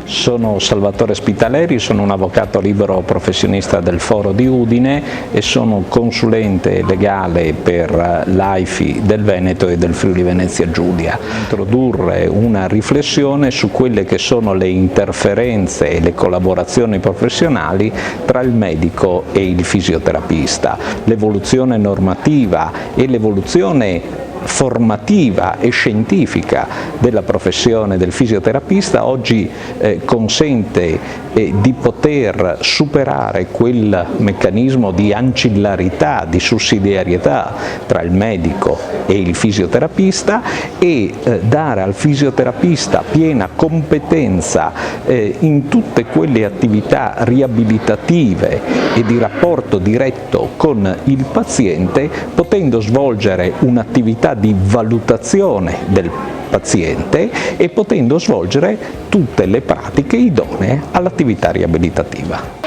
Sono Salvatore Spitaleri, sono un avvocato libero professionista del Foro di Udine e sono consulente legale per l'AIFI del Veneto e del Friuli Venezia Giulia. Introdurre una riflessione su quelle che sono le interferenze e le collaborazioni professionali tra il medico e il fisioterapista, l'evoluzione normativa e l'evoluzione formativa e scientifica della professione del fisioterapista oggi consente di poter superare quel meccanismo di ancillarità, di sussidiarietà tra il medico e il fisioterapista e dare al fisioterapista piena competenza in tutte quelle attività riabilitative e di rapporto diretto con il paziente, potendo svolgere un'attività di valutazione del paziente e potendo svolgere tutte le pratiche idonee all'attività riabilitativa.